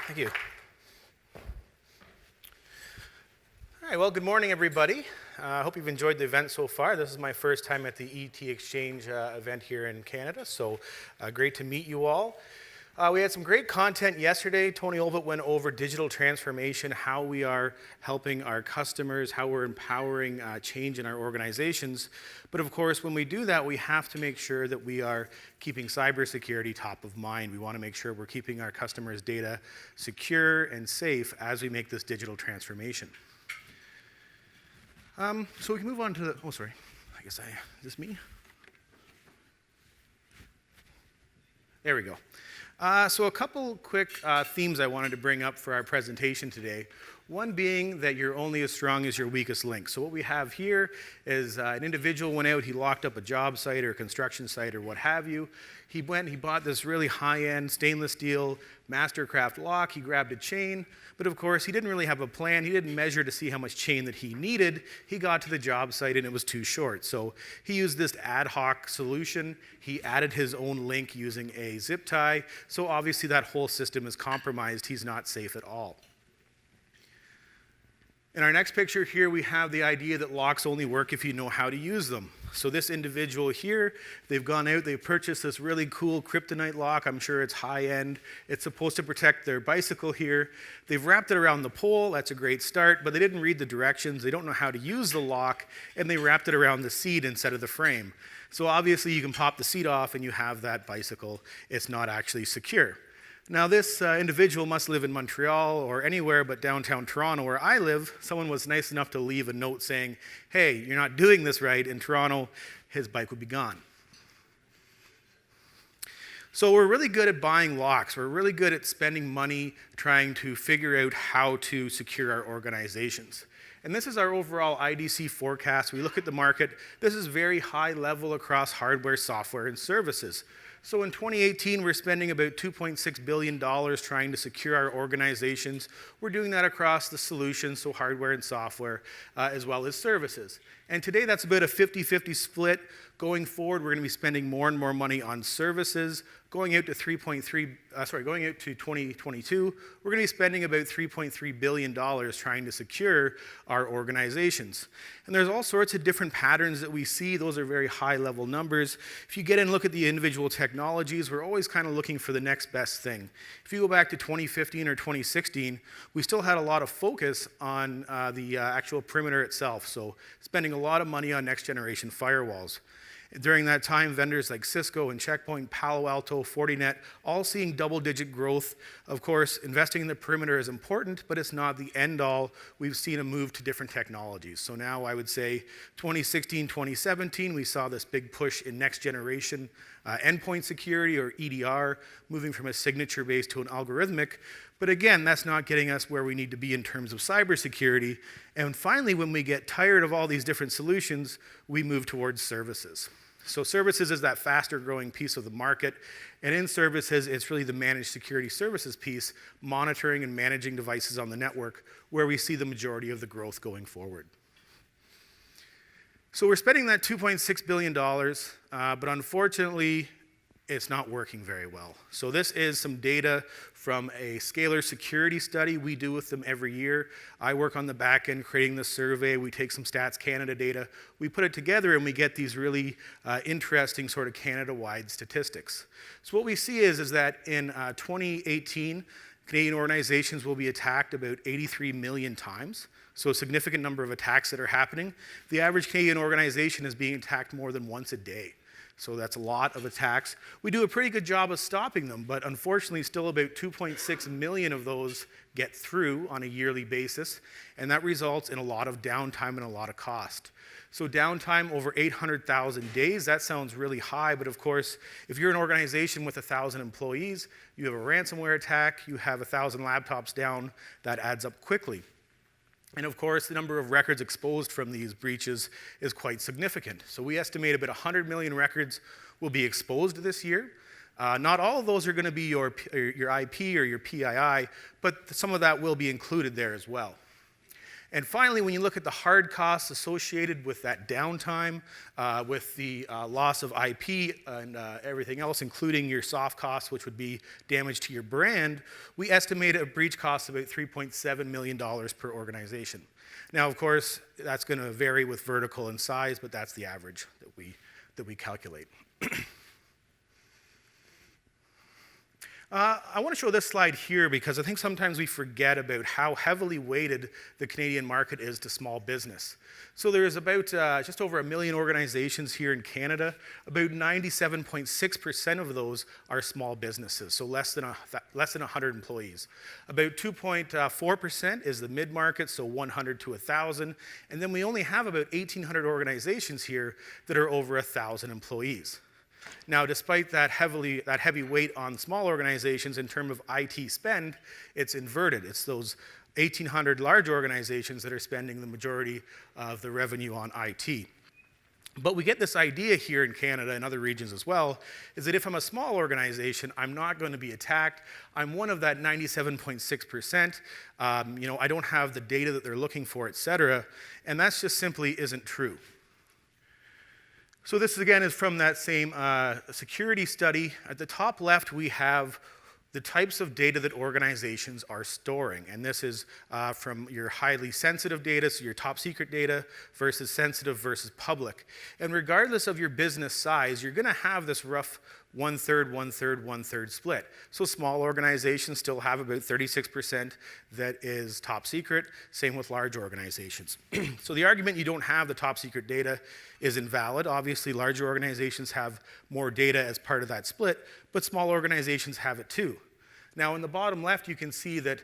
Thank you. All right, well, good morning, everybody. I hope you've enjoyed the event so far. This is my first time at the ET Exchange event here in Canada, so great to meet you all. We had some great content yesterday. Tony Olvett went over digital transformation, how we are helping our customers, how we're empowering change in our organizations. But of course, when we do that, we have to make sure that we are keeping cybersecurity top of mind. We want to make sure we're keeping our customers' data secure and safe as we make this digital transformation. So we can move on to the, is this me? There we go. So a couple quick themes I wanted to bring up for our presentation today. One being that you're only as strong as your weakest link. So what we have here is an individual went out, he locked up a job site or a construction site or what have you. He bought this really high-end stainless steel Mastercraft lock, he grabbed a chain, but of course he didn't really have a plan, he didn't measure to see how much chain that he needed. He got to the job site and it was too short. So he used this ad hoc solution, he added his own link using a zip tie, so obviously that whole system is compromised, he's not safe at all. In our next picture here, we have the idea that locks only work if you know how to use them. So this individual here, they've gone out, they've purchased this really cool kryptonite lock. I'm sure it's high-end. It's supposed to protect their bicycle here. They've wrapped it around the pole. That's a great start, but they didn't read the directions. They don't know how to use the lock, and they wrapped it around the seat instead of the frame. So obviously, you can pop the seat off, and you have that bicycle. It's not actually secure. Now this individual must live in Montreal or anywhere but downtown Toronto where I live. Someone was nice enough to leave a note saying, hey, you're not doing this right. In Toronto, his bike would be gone. So we're really good at buying locks. We're really good at spending money trying to figure out how to secure our organizations. And this is our overall IDC forecast. We look at the market. This is very high level across hardware, software, and services. So in 2018, we're spending about $2.6 billion trying to secure our organizations. We're doing that across the solutions, so hardware and software, as well as services. And today, that's about a 50-50 split. Going forward, we're going to be spending more and more money on services. Going out to 2022, we're going to be spending about $3.3 billion trying to secure our organizations. And there's all sorts of different patterns that we see. Those are very high-level numbers. If you get in and look at the individual technologies, we're always kind of looking for the next best thing. If you go back to 2015 or 2016, we still had a lot of focus on the actual perimeter itself, so spending a lot of money on next-generation firewalls. During that time, vendors like Cisco and Checkpoint, Palo Alto, Fortinet, all seeing double-digit growth. Of course, investing in the perimeter is important, but it's not the end-all. We've seen a move to different technologies. So now I would say 2016, 2017, we saw this big push in next-generation endpoint security, or EDR, moving from a signature-based to an algorithmic. But again, that's not getting us where we need to be in terms of cybersecurity. And finally, when we get tired of all these different solutions, we move towards services. So services is that faster growing piece of the market. And in services, it's really the managed security services piece, monitoring and managing devices on the network, where we see the majority of the growth going forward. So we're spending that $2.6 billion, but unfortunately, it's not working very well. So this is some data from a Scalar security study we do with them every year. I work on the back end creating the survey. We take some Stats Canada data. We put it together and we get these really interesting sort of Canada-wide statistics. So what we see is that in 2018, Canadian organizations will be attacked about 83 million times. So a significant number of attacks that are happening. The average Canadian organization is being attacked more than once a day. So that's a lot of attacks. We do a pretty good job of stopping them, but unfortunately still about 2.6 million of those get through on a yearly basis, and that results in a lot of downtime and a lot of cost. So downtime over 800,000 days, that sounds really high, but of course, if you're an organization with 1,000 employees, you have a ransomware attack, you have 1,000 laptops down, that adds up quickly. And of course, the number of records exposed from these breaches is quite significant. So we estimate about 100 million records will be exposed this year. Not all of those are going to be your IP or your PII, but some of that will be included there as well. And finally, when you look at the hard costs associated with that downtime, with the loss of IP and everything else, including your soft costs, which would be damage to your brand, we estimate a breach cost of about $3.7 million per organization. Now, of course, that's going to vary with vertical and size, but that's the average that we calculate. I want to show this slide here because I think sometimes we forget about how heavily weighted the Canadian market is to small business. So there's about just over 1 million organizations here in Canada. About 97.6% of those are small businesses, so less than 100 employees. About 2.4% is the mid-market, so 100 to 1,000. And then we only have about 1,800 organizations here that are over 1,000 employees. Now, despite that heavy weight on small organizations in terms of IT spend, it's inverted. It's those 1,800 large organizations that are spending the majority of the revenue on IT. But we get this idea here in Canada and other regions as well, is that if I'm a small organization, I'm not going to be attacked. I'm one of that 97.6%. I don't have the data that they're looking for, et cetera. And that just simply isn't true. So this, again, is from that same security study. At the top left, we have the types of data that organizations are storing. And this is from your highly sensitive data, so your top secret data, versus sensitive versus public. And regardless of your business size, you're going to have this rough 1/3, 1/3, 1/3 split. So small organizations still have about 36% that is top secret, same with large organizations. So the argument you don't have the top secret data is invalid. Obviously, larger organizations have more data as part of that split, but small organizations have it too. Now, in the bottom left, you can see that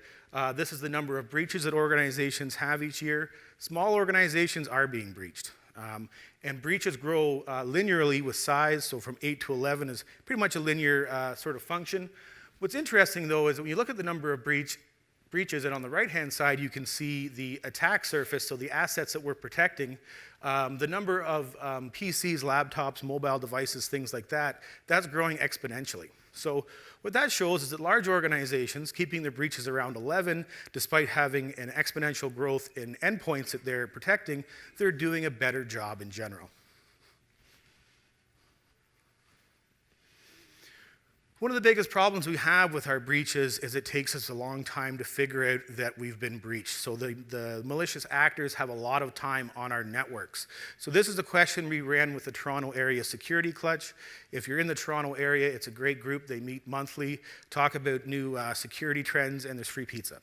this is the number of breaches that organizations have each year. Small organizations are being breached. And breaches grow linearly with size, so from 8 to 11 is pretty much a linear sort of function. What's interesting, though, is when you look at the number of breaches, and on the right-hand side, you can see the attack surface, so the assets that we're protecting, the number of PCs, laptops, mobile devices, things like that, that's growing exponentially. So what that shows is that large organizations, keeping their breaches around 11, despite having an exponential growth in endpoints that they're protecting, they're doing a better job in general. One of the biggest problems we have with our breaches is it takes us a long time to figure out that we've been breached. So the malicious actors have a lot of time on our networks. So this is a question we ran with the Toronto Area Security Clutch. If you're in the Toronto area, it's a great group. They meet monthly, talk about new security trends, and there's free pizza.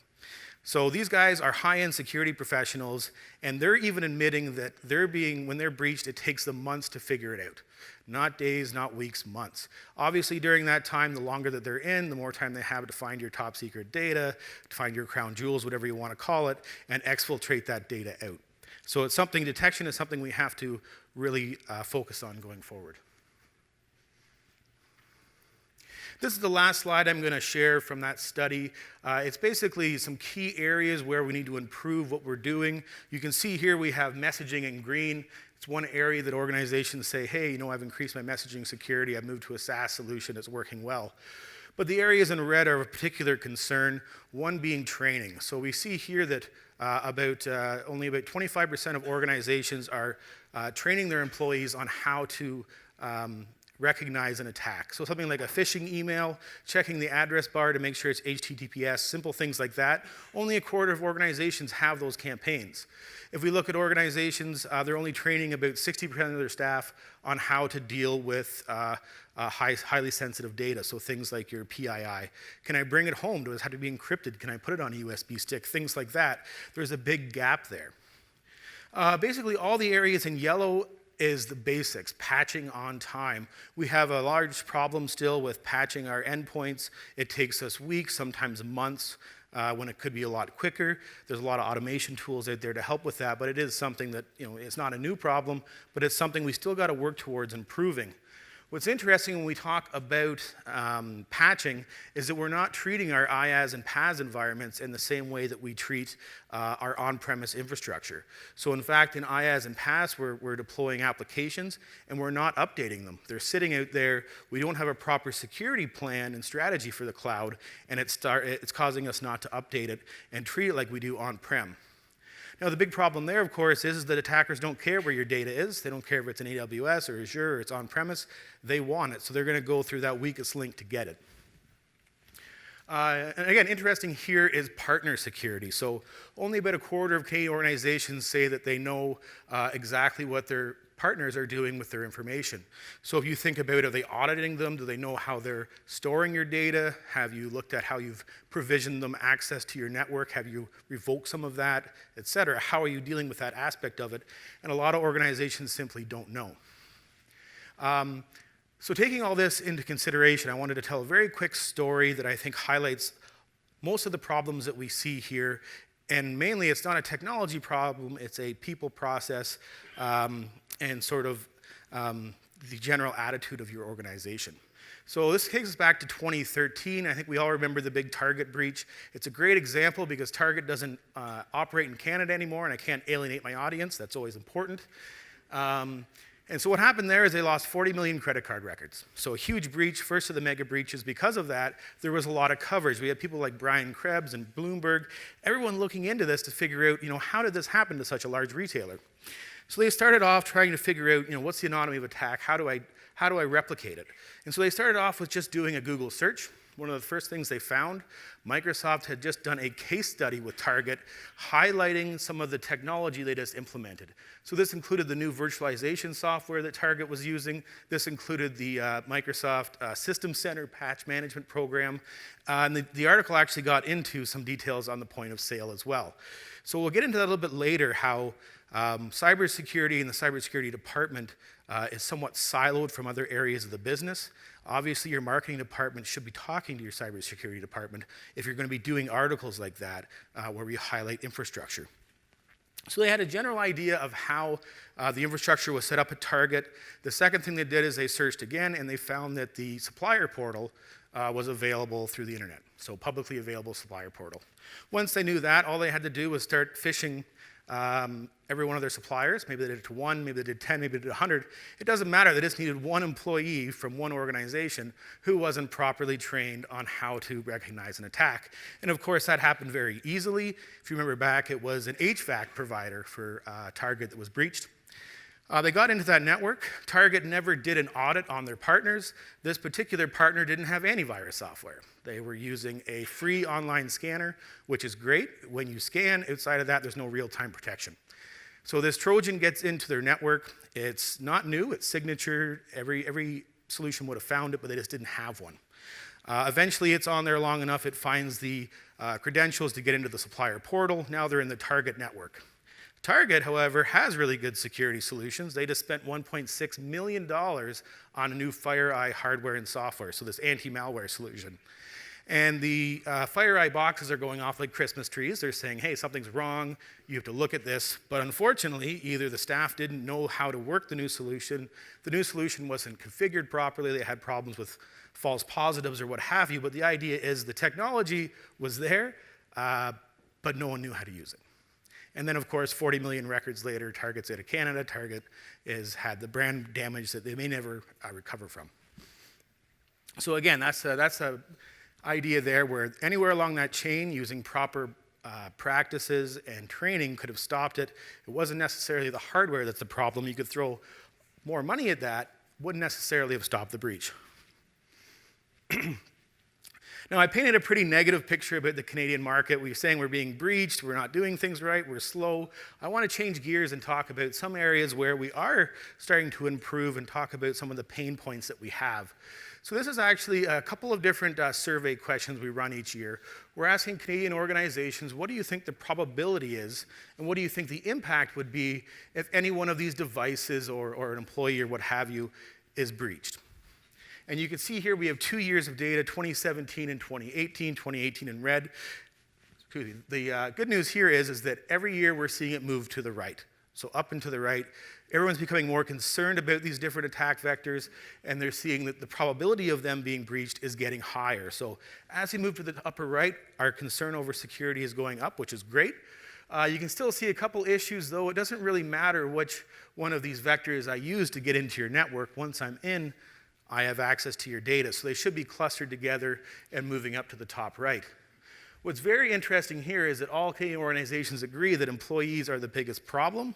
So these guys are high-end security professionals, and they're even admitting that when they're breached, it takes them months to figure it out. Not days, not weeks, months. Obviously, during that time, the longer that they're in, the more time they have to find your top secret data, to find your crown jewels, whatever you want to call it, and exfiltrate that data out. So detection is something we have to really focus on going forward. This is the last slide I'm going to share from that study. It's basically some key areas where we need to improve what we're doing. You can see here we have messaging in green. It's one area that organizations say, hey, I've increased my messaging security. I've moved to a SaaS solution. It's working well. But the areas in red are of particular concern, one being training. So we see here that only about 25% of organizations are training their employees on how to recognize an attack. So something like a phishing email, checking the address bar to make sure it's HTTPS, simple things like that. Only a quarter of organizations have those campaigns. If we look at organizations, they're only training about 60% of their staff on how to deal with highly sensitive data. So things like your PII. Can I bring it home? Does it have to be encrypted? Can I put it on a USB stick? Things like that. There's a big gap there. Basically, all the areas in yellow is the basics, patching on time. We have a large problem still with patching our endpoints. It takes us weeks, sometimes months, when it could be a lot quicker. There's a lot of automation tools out there to help with that, but it is something that, it's not a new problem, but it's something we still got to work towards improving. What's interesting when we talk about patching is that we're not treating our IaaS and PaaS environments in the same way that we treat our on-premise infrastructure. So in fact, in IaaS and PaaS, we're deploying applications and we're not updating them. They're sitting out there. We don't have a proper security plan and strategy for the cloud, and it's causing us not to update it and treat it like we do on-prem. Now, the big problem there, of course, is that attackers don't care where your data is. They don't care if it's in AWS or Azure or it's on-premise. They want it, so they're going to go through that weakest link to get it. And again, interesting here is partner security. So only about a quarter of Canadian organizations say that they know exactly what their partners are doing with their information. So if you think about, are they auditing them? Do they know how they're storing your data? Have you looked at how you've provisioned them access to your network? Have you revoked some of that, et cetera? How are you dealing with that aspect of it? And a lot of organizations simply don't know. So taking all this into consideration, I wanted to tell a very quick story that I think highlights most of the problems that we see here. And mainly, it's not a technology problem, it's a people process and sort of the general attitude of your organization. So this takes us back to 2013. I think we all remember the big Target breach. It's a great example because Target doesn't operate in Canada anymore, and I can't alienate my audience. That's always important. And so what happened there is they lost 40 million credit card records. So a huge breach, first of the mega breaches. Because of that, there was a lot of coverage. We had people like Brian Krebs and Bloomberg, everyone looking into this to figure out, how did this happen to such a large retailer? So they started off trying to figure out, what's the anatomy of attack? How do I replicate it? And so they started off with just doing a Google search. One of the first things they found, Microsoft had just done a case study with Target highlighting some of the technology they just implemented. So this included the new virtualization software that Target was using. This included the Microsoft System Center patch management program. And the article actually got into some details on the point of sale as well. So we'll get into that a little bit later, how cybersecurity and the cybersecurity department is somewhat siloed from other areas of the business. Obviously, your marketing department should be talking to your cybersecurity department if you're going to be doing articles like that where we highlight infrastructure. So they had a general idea of how the infrastructure was set up at Target. The second thing they did is they searched again, and they found that the supplier portal was available through the internet, so publicly available supplier portal. Once they knew that, all they had to do was start phishing every one of their suppliers. Maybe they did it to 1, maybe they did 10, maybe they did 100. It doesn't matter. They just needed one employee from one organization who wasn't properly trained on how to recognize an attack. And of course, that happened very easily. If you remember back, it was an HVAC provider for Target that was breached. They got into that network. Target never did an audit on their partners. This particular partner didn't have antivirus software. They were using a free online scanner, which is great. When you scan, outside of that, there's no real-time protection. So this Trojan gets into their network. It's not new. It's signature. Every solution would have found it, but they just didn't have one. Eventually, it's on there long enough, it finds the credentials to get into the supplier portal. Now they're in the Target network. Target, however, has really good security solutions. They just spent $1.6 million on a new FireEye hardware and software, so this anti-malware solution. And the FireEye boxes are going off like Christmas trees. They're saying, hey, something's wrong, you have to look at this. But unfortunately, either the staff didn't know how to work the new solution wasn't configured properly, they had problems with false positives or what have you, but the idea is the technology was there, but no one knew how to use it. And then, of course, 40 million records later, Target's out of Canada. Target has had the brand damage that they may never recover from. So again, that's a idea there where anywhere along that chain, using proper practices and training could have stopped it. It wasn't necessarily the hardware that's the problem. You could throw more money at that, wouldn't necessarily have stopped the breach. Now, I painted a pretty negative picture about the Canadian market. We were saying we're being breached, we're not doing things right, we're slow. I want to change gears and talk about some areas where we are starting to improve and talk about some of the pain points that we have. So this is actually a couple of different survey questions we run each year. We're asking Canadian organizations, what do you think the probability is, and what do you think the impact would be if any one of these devices or an employee or what have you is breached? And you can see here we have 2 years of data, 2017 and 2018, 2018 in red. Excuse me. The good news here is that every year we're seeing it move to the right. So up and to the right. Everyone's becoming more concerned about these different attack vectors, and they're seeing that the probability of them being breached is getting higher. So as we move to the upper right, our concern over security is going up, which is great. You can still see a couple issues, though. It doesn't really matter which one of these vectors I use to get into your network. Once I'm in, I have access to your data, so they should be clustered together and moving up to the top right. What's very interesting here is that all Canadian organizations agree that employees are the biggest problem.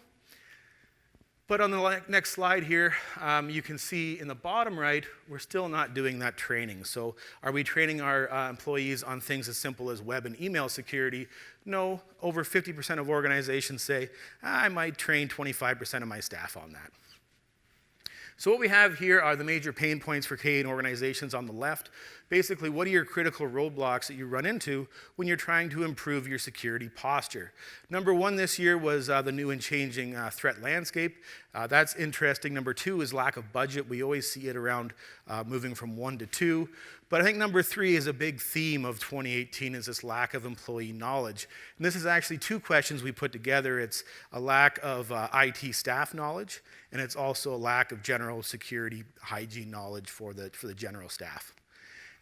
But on the next slide here, you can see in the bottom right, we're still not doing that training. So are we training our employees on things as simple as web and email security? No, over 50% of organizations say, I might train 25% of my staff on that. So what we have here are the major pain points for Canadian organizations on the left. Basically, what are your critical roadblocks that you run into when you're trying to improve your security posture? Number one this year was the new and changing threat landscape. That's interesting. Number two is lack of budget. We always see it around moving from 1 to 2. But I think number three is a big theme of 2018 is this lack of employee knowledge. And this is actually two questions we put together. It's a lack of IT staff knowledge, and it's also a lack of general security hygiene knowledge for the general staff.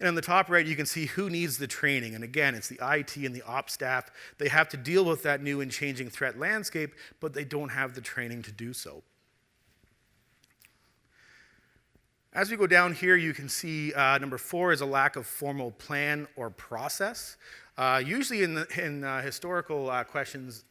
And on the top right, you can see who needs the training. And again, it's the IT and the ops staff. They have to deal with that new and changing threat landscape, but they don't have the training to do so. As we go down here, you can see number 4 is a lack of formal plan or process. Usually in historical questions,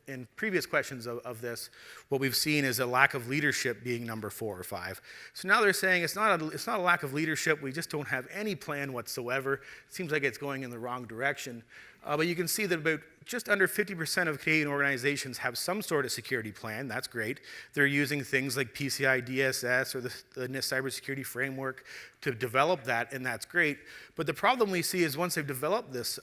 in previous questions of this, what we've seen is a lack of leadership being number 4 or 5. So now they're saying it's not a lack of leadership, we just don't have any plan whatsoever. It seems like it's going in the wrong direction. But you can see that about just under 50% of Canadian organizations have some sort of security plan. That's great. They're using things like PCI DSS or the NIST Cybersecurity Framework to develop that, and that's great. But the problem we see is once they've developed this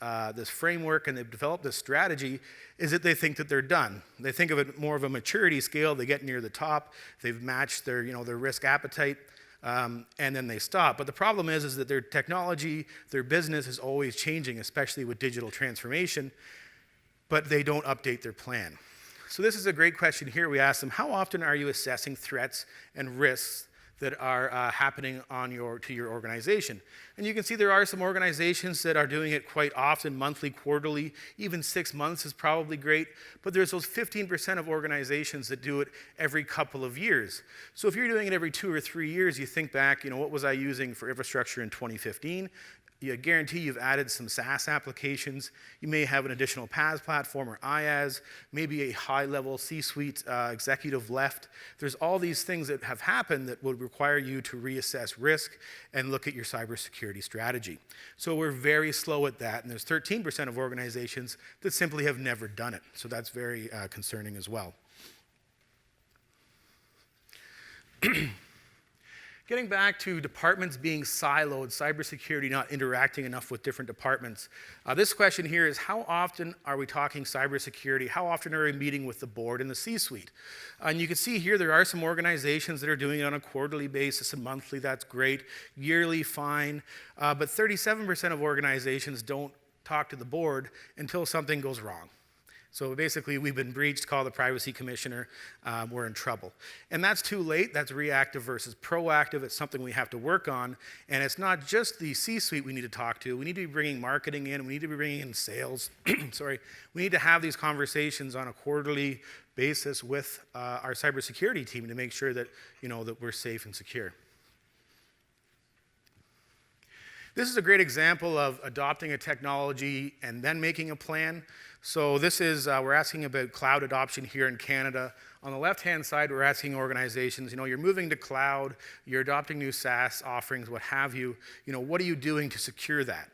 framework and they've developed this strategy, is that they think that they're done. They think of it more of a maturity scale. They get near the top. They've matched their risk appetite. And then they stop. But the problem is that their technology, their business is always changing, especially with digital transformation, but they don't update their plan. So this is a great question here. We ask them, how often are you assessing threats and risks that are happening to your organization? And you can see there are some organizations that are doing it quite often, monthly, quarterly, even 6 months is probably great, but there's those 15% of organizations that do it every couple of years. So if you're doing it every 2 or 3 years, you think back, what was I using for infrastructure in 2015? You guarantee you've added some SaaS applications. You may have an additional PaaS platform or IaaS, maybe a high-level C-suite executive left. There's all these things that have happened that would require you to reassess risk and look at your cybersecurity strategy. So we're very slow at that, and there's 13% of organizations that simply have never done it. So that's very concerning as well. Getting back to departments being siloed, cybersecurity not interacting enough with different departments. This question here is, how often are we talking cybersecurity? How often are we meeting with the board and the C-suite? And you can see here there are some organizations that are doing it on a quarterly basis and monthly. That's great. Yearly, fine. But 37% of organizations don't talk to the board until something goes wrong. So basically, we've been breached, call the privacy commissioner, we're in trouble. And that's too late, that's reactive versus proactive, it's something we have to work on. And it's not just the C-suite we need to talk to, we need to be bringing marketing in, we need to be bringing in sales, sorry. We need to have these conversations on a quarterly basis with our cybersecurity team to make sure that, that we're safe and secure. This is a great example of adopting a technology and then making a plan. So this is, we're asking about cloud adoption here in Canada. On the left-hand side, we're asking organizations, you're moving to cloud, you're adopting new SaaS offerings, what have you. What are you doing to secure that?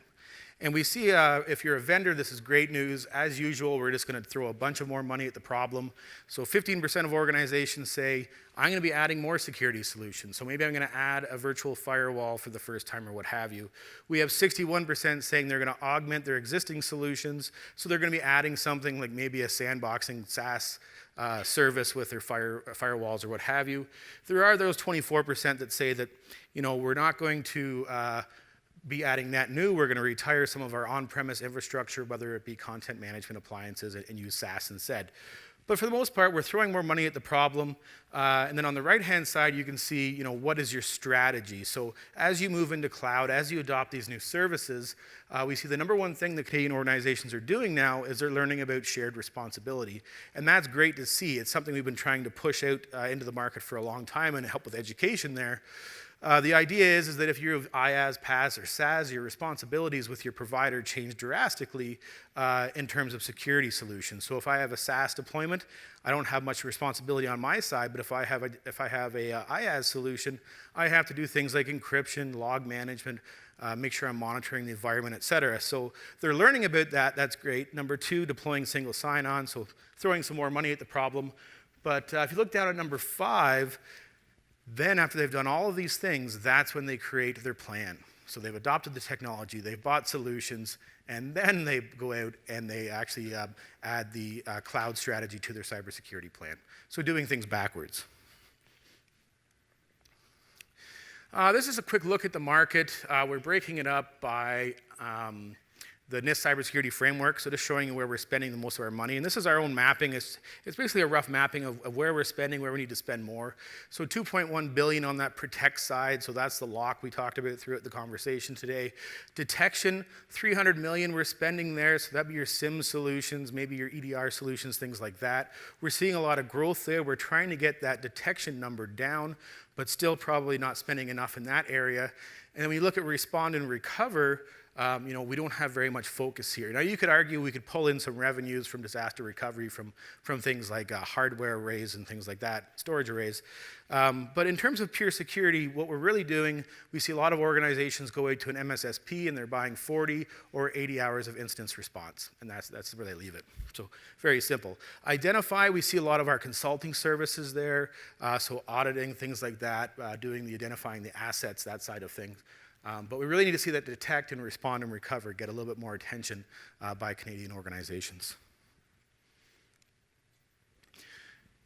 And we see if you're a vendor, this is great news. As usual, we're just going to throw a bunch of more money at the problem. So 15% of organizations say, I'm going to be adding more security solutions. So maybe I'm going to add a virtual firewall for the first time or what have you. We have 61% saying they're going to augment their existing solutions. So they're going to be adding something like maybe a sandboxing SaaS service with their firewalls or what have you. There are those 24% that say that, we're not going to be adding net new. We're going to retire some of our on-premise infrastructure, whether it be content management appliances, and use SaaS instead. But for the most part, we're throwing more money at the problem. And then on the right-hand side, you can see, what is your strategy? So as you move into cloud, as you adopt these new services, we see the number one thing that Canadian organizations are doing now is they're learning about shared responsibility. And that's great to see. It's something we've been trying to push out into the market for a long time and help with education there. The idea is that if you have IaaS, PaaS, or SaaS, your responsibilities with your provider change drastically in terms of security solutions. So if I have a SaaS deployment, I don't have much responsibility on my side, but if I have a IaaS solution, I have to do things like encryption, log management, make sure I'm monitoring the environment, et cetera. So they're learning about that. That's great. Number 2, deploying single sign-on, so throwing some more money at the problem. But if you look down at number 5, then after they've done all of these things, that's when they create their plan. So they've adopted the technology, they've bought solutions, and then they go out and they actually add the cloud strategy to their cybersecurity plan. So doing things backwards. This is a quick look at the market. We're breaking it up by the NIST Cybersecurity Framework, so just showing you where we're spending the most of our money. And this is our own mapping. It's basically a rough mapping of where we're spending, where we need to spend more. So 2.1 billion on that protect side, so that's the lock we talked about throughout the conversation today. Detection, 300 million we're spending there, so that'd be your SIM solutions, maybe your EDR solutions, things like that. We're seeing a lot of growth there. We're trying to get that detection number down, but still probably not spending enough in that area. And then when you look at respond and recover, we don't have very much focus here. Now, you could argue we could pull in some revenues from disaster recovery from things like hardware arrays and things like that, storage arrays. But in terms of pure security, what we're really doing, we see a lot of organizations go out to an MSSP and they're buying 40 or 80 hours of instance response, and that's where they leave it. So very simple. Identify, we see a lot of our consulting services there, so auditing, things like that, doing the identifying the assets, that side of things. But we really need to see that detect and respond and recover get a little bit more attention by Canadian organizations.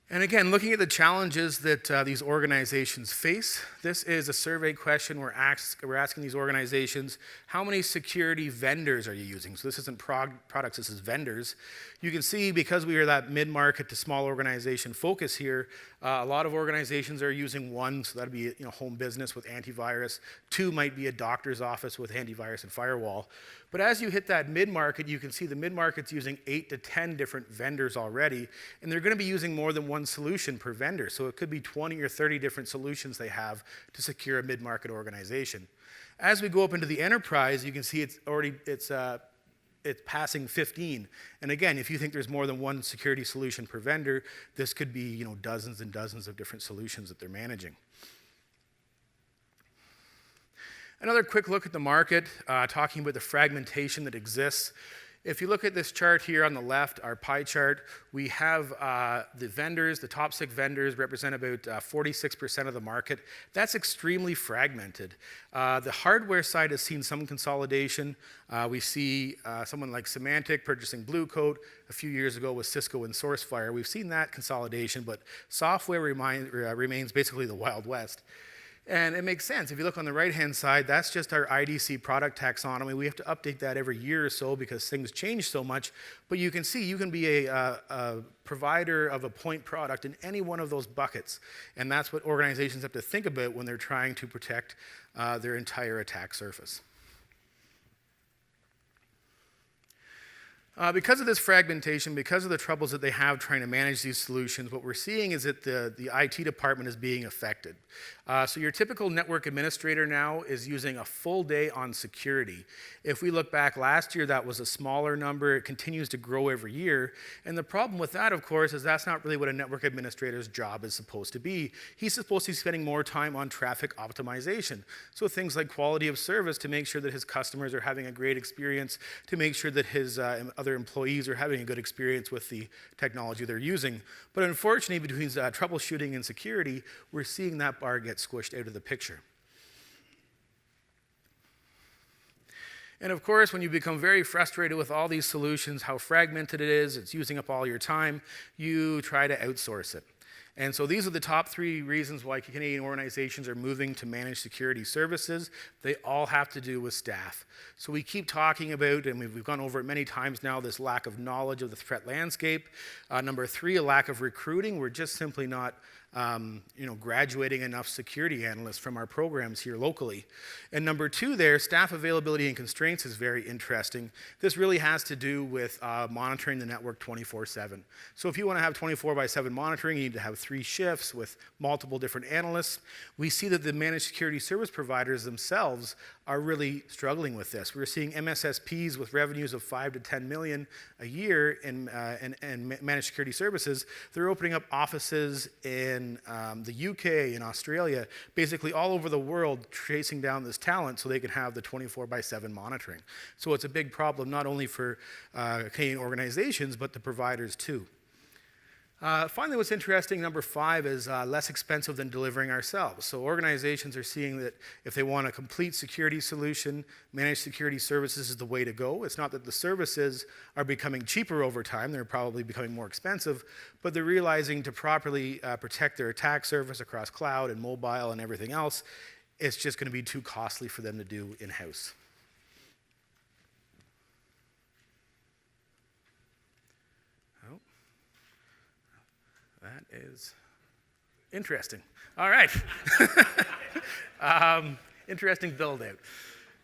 And again, looking at the challenges that these organizations face, this is a survey question we're asking these organizations, how many security vendors are you using? So this isn't products, this is vendors. You can see because we are that mid-market to small organization focus here, a lot of organizations are using 1, so that'd be home business with antivirus. 2 might be a doctor's office with antivirus and firewall. But as you hit that mid-market, you can see the mid-market's using 8 to 10 different vendors already, and they're going to be using more than one solution per vendor. So it could be 20 or 30 different solutions they have to secure a mid-market organization. As we go up into the enterprise, you can see it's passing 15. And again, if you think there's more than one security solution per vendor, this could be dozens and dozens of different solutions that they're managing. Another quick look at the market, talking about the fragmentation that exists. If you look at this chart here on the left, our pie chart, we have the vendors, the top 6 vendors represent about 46% of the market. That's extremely fragmented. The hardware side has seen some consolidation. We see someone like Symantec purchasing Blue Coat a few years ago with Cisco and SourceFire. We've seen that consolidation, but software remains basically the Wild West. And it makes sense. If you look on the right-hand side, that's just our IDC product taxonomy. We have to update that every year or so because things change so much. But you can see you can be a provider of a point product in any one of those buckets. And that's what organizations have to think about when they're trying to protect their entire attack surface. Because of this fragmentation, because of the troubles that they have trying to manage these solutions, what we're seeing is that the IT department is being affected. So your typical network administrator now is using a full day on security. If we look back last year, that was a smaller number. It continues to grow every year. And the problem with that, of course, is that's not really what a network administrator's job is supposed to be. He's supposed to be spending more time on traffic optimization. So things like quality of service to make sure that his customers are having a great experience, to make sure that his other employees are having a good experience with the technology they're using. But unfortunately, between troubleshooting and security, we're seeing that bar get squished out of the picture. And of course, when you become very frustrated with all these solutions, how fragmented it is, it's using up all your time, you try to outsource it. And so these are the top 3 reasons why Canadian organizations are moving to managed security services. They all have to do with staff. So we keep talking about, and we've gone over it many times now, this lack of knowledge of the threat landscape. Number 3, a lack of recruiting. We're just simply not graduating enough security analysts from our programs here locally. And number two there, staff availability and constraints is very interesting. This really has to do with monitoring the network 24/7. So if you want to have 24/7 monitoring, you need to have 3 shifts with multiple different analysts. We see that the managed security service providers themselves are really struggling with this. We're seeing MSSPs with revenues of 5 to 10 million a year in managed security services. They're opening up offices in the UK, in Australia, basically all over the world, chasing down this talent so they can have the 24/7 monitoring. So it's a big problem not only for Canadian organizations, but the providers too. Finally, what's interesting, number 5, is less expensive than delivering ourselves. So organizations are seeing that if they want a complete security solution, managed security services is the way to go. It's not that the services are becoming cheaper over time, they're probably becoming more expensive, but they're realizing to properly protect their attack surface across cloud and mobile and everything else, it's just going to be too costly for them to do in-house. That is interesting. All right. Interesting build out.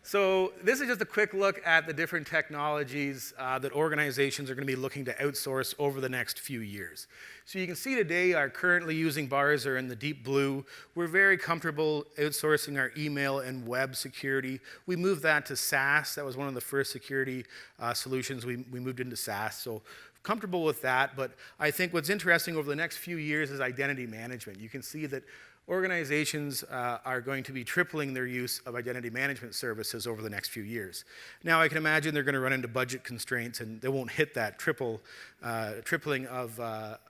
So this is just a quick look at the different technologies that organizations are going to be looking to outsource over the next few years. So you can see today our currently using bars are in the deep blue. We're very comfortable outsourcing our email and web security. We moved that to SaaS. That was one of the first security solutions. We moved into SaaS. So comfortable with that, but I think what's interesting over the next few years is identity management. You can see that organizations are going to be tripling their use of identity management services over the next few years. Now, I can imagine they're going to run into budget constraints and they won't hit that tripling of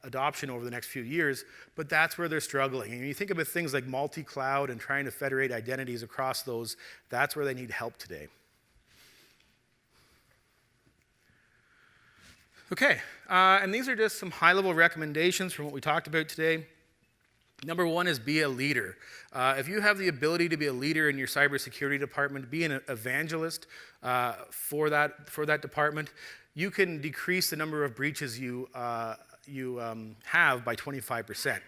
adoption over the next few years, but that's where they're struggling. And you think about things like multi-cloud and trying to federate identities across those, that's where they need help today. Okay, and these are just some high-level recommendations from what we talked about today. Number 1 is be a leader. If you have the ability to be a leader in your cybersecurity department, be an evangelist for that department, you can decrease the number of breaches you have by 25%.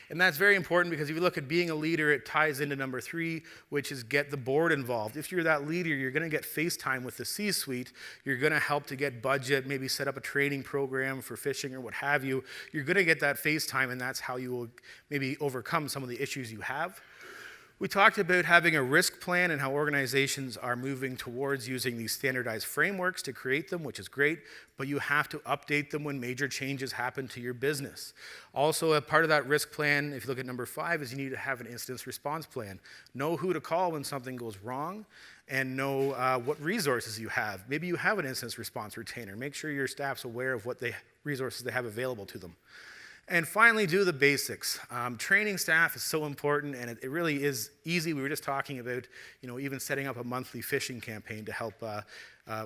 And that's very important because if you look at being a leader, it ties into number 3, which is get the board involved. If you're that leader, you're going to get face time with the C-suite. You're going to help to get budget, maybe set up a training program for phishing or what have you. You're going to get that face time, and that's how you will maybe overcome some of the issues you have. We talked about having a risk plan and how organizations are moving towards using these standardized frameworks to create them, which is great, but you have to update them when major changes happen to your business. Also, a part of that risk plan, if you look at number 5, is you need to have an incident response plan. Know who to call when something goes wrong and know what resources you have. Maybe you have an incident response retainer. Make sure your staff's aware of what resources they have available to them. And finally, do the basics. Training staff is so important, and it really is easy. We were just talking about, even setting up a monthly phishing campaign to help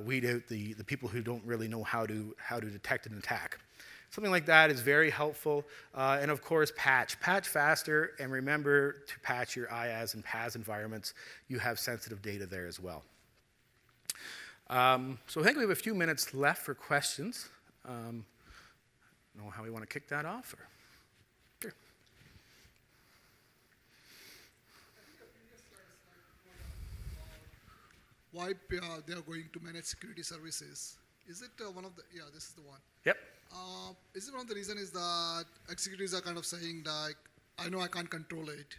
weed out the people who don't really know how to detect an attack. Something like that is very helpful. And of course, patch faster, and remember to patch your IaaS and PaaS environments. You have sensitive data there as well. So I think we have a few minutes left for questions. Know how we want to kick that off? Or? Sure. Why they are going to manage security services. Is it one of the, this is the one. Yep. Is it one of the reasons is that executives are kind of saying like, I know I can't control it.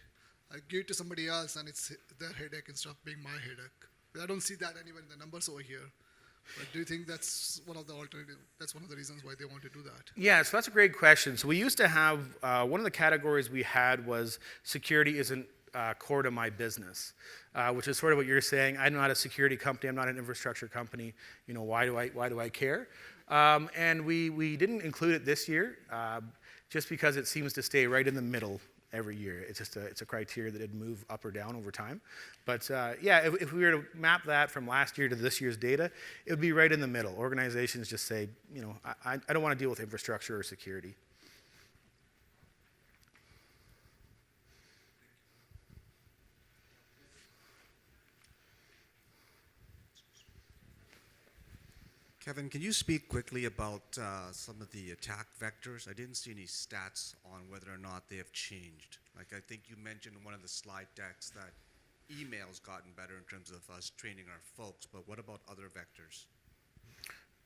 I give it to somebody else and it's their headache instead of being my headache. I don't see that anywhere in the numbers over here. But do you think that's one of the that's one of the reasons why they want to do that? Yeah, so that's a great question. So we used to have, one of the categories we had was security isn't core to my business, which is sort of what you're saying. I'm not a security company, I'm not an infrastructure company, why do I care? And we didn't include it this year, just because it seems to stay right in the middle every year. It's a criteria that it'd move up or down over time. But yeah, if we were to map that from last year to this year's data, it would be right in the middle. Organizations just say, I don't want to deal with infrastructure or security. Kevin, can you speak quickly about some of the attack vectors? I didn't see any stats on whether or not they have changed. Like I think you mentioned in one of the slide decks that email's gotten better in terms of us training our folks, but what about other vectors?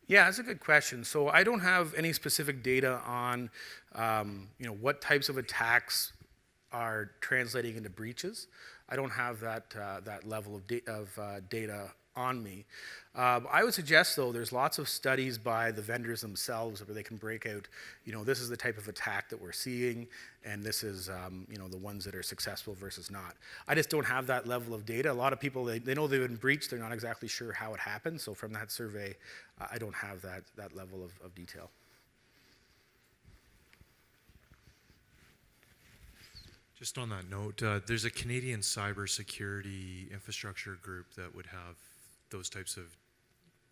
Yeah, that's a good question. So I don't have any specific data on, what types of attacks are translating into breaches. I don't have that level of data on me. I would suggest, though, there's lots of studies by the vendors themselves where they can break out, this is the type of attack that we're seeing, and this is, the ones that are successful versus not. I just don't have that level of data. A lot of people, they know they've been breached, they're not exactly sure how it happened, so from that survey, I don't have that level of detail. Just on that note, there's a Canadian cybersecurity infrastructure group that would have those types of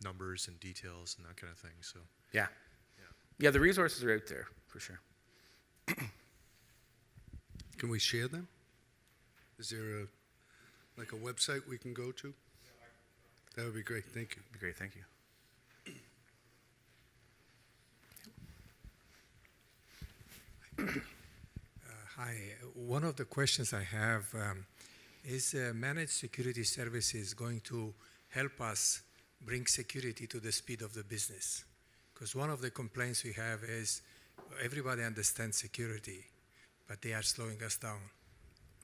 numbers and details and that kind of thing. So Yeah, the resources are out there for sure. Can we share them? Is there a website we can go to? That would be great. Thank you. Be great, thank you. Hi. One of the questions I have is managed security services going to help us bring security to the speed of the business? Because one of the complaints we have is everybody understands security, but they are slowing us down.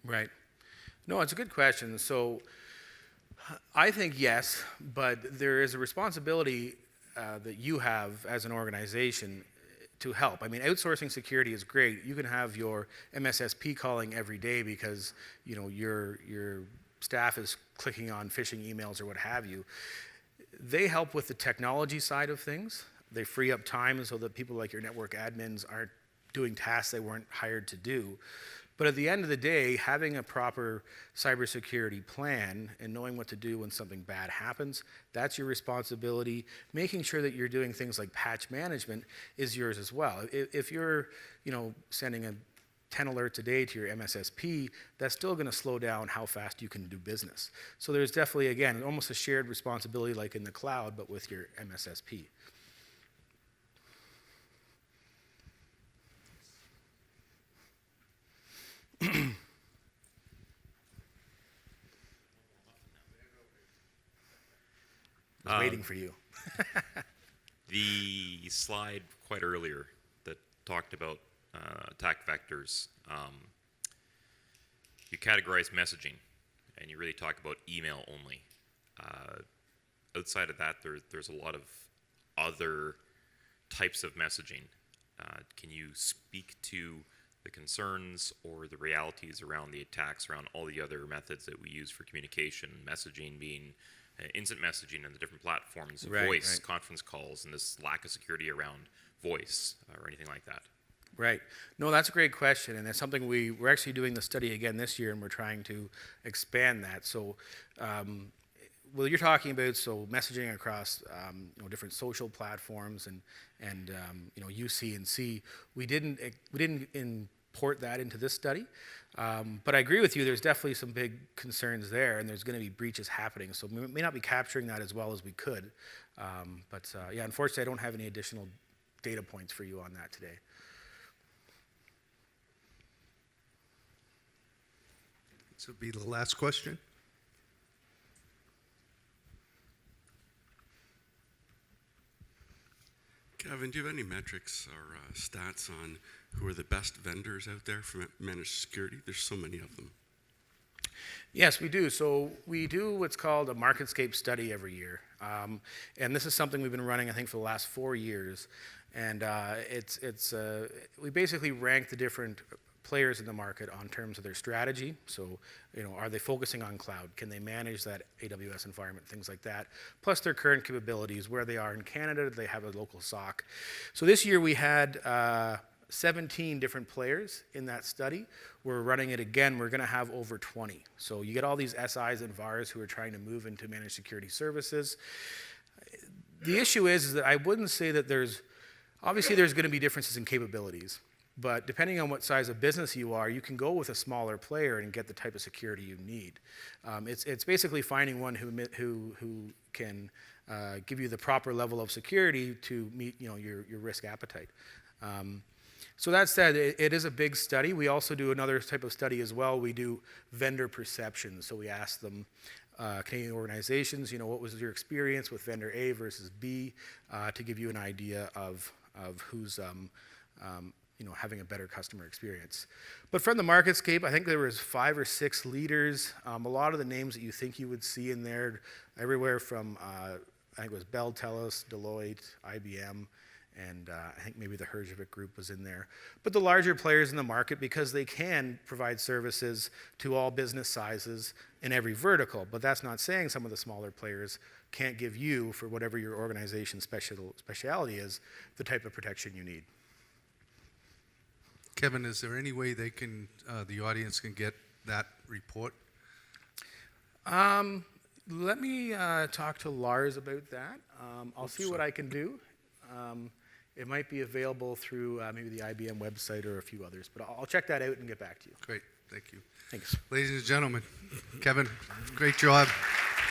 Right. No, it's a good question. So I think yes, but there is a responsibility that you have as an organization to help. I mean, outsourcing security is great. You can have your MSSP calling every day because, your staff is clicking on phishing emails or what have you. They help with the technology side of things. They free up time so that people like your network admins aren't doing tasks they weren't hired to do. But at the end of the day, having a proper cybersecurity plan and knowing what to do when something bad happens, that's your responsibility. Making sure that you're doing things like patch management is yours as well. If you're, sending 10 alerts a day to your MSSP, that's still going to slow down how fast you can do business. So there's definitely, again, almost a shared responsibility like in the cloud, but with your MSSP. I was waiting for you. The slide quite earlier that talked about attack vectors, you categorize messaging, and you really talk about email only. Outside of that, there's a lot of other types of messaging. Can you speak to the concerns or the realities around the attacks around all the other methods that we use for communication, messaging being instant messaging and the different platforms, voice, conference calls, and this lack of security around voice or anything like that? Right. No, that's a great question, and it's something we're actually doing the study again this year, and we're trying to expand that. So, well, you're talking about messaging across different social platforms and UC and C. We didn't import that into this study, but I agree with you. There's definitely some big concerns there, and there's going to be breaches happening. So we may not be capturing that as well as we could, but unfortunately, I don't have any additional data points for you on that today. This will be the last question. Kevin, do you have any metrics or stats on who are the best vendors out there for managed security? There's so many of them. Yes, we do. So we do what's called a MarketScape study every year. And this is something we've been running, I think, for the last 4 years. And we basically rank the different players in the market on terms of their strategy. So, are they focusing on cloud? Can they manage that AWS environment, things like that? Plus their current capabilities, where they are in Canada, do they have a local SOC? So this year we had 17 different players in that study. We're running it again. We're going to have over 20. So you get all these SIs and VARs who are trying to move into managed security services. The issue is that I wouldn't say that obviously there's going to be differences in capabilities. But depending on what size of business you are, you can go with a smaller player and get the type of security you need. It's basically finding one who can give you the proper level of security to meet your risk appetite. So that said, it is a big study. We also do another type of study as well. We do vendor perception. So we ask them, Canadian organizations, what was your experience with vendor A versus B, to give you an idea of who's having a better customer experience. But from the MarketScape, I think there was 5 or 6 leaders. A lot of the names that you think you would see in there, everywhere from I think it was Bell, Telus, Deloitte, IBM, and I think maybe the Herjavec group was in there. But the larger players in the market, because they can provide services to all business sizes in every vertical, but that's not saying some of the smaller players can't give you, for whatever your organization's specialty is, the type of protection you need. Kevin, is there any way they can, the audience can get that report? Let me talk to Lars about that. I'll see what I can do. It might be available through maybe the IBM website or a few others, but I'll check that out and get back to you. Great, thank you. Thanks. Ladies and gentlemen, Kevin, great job.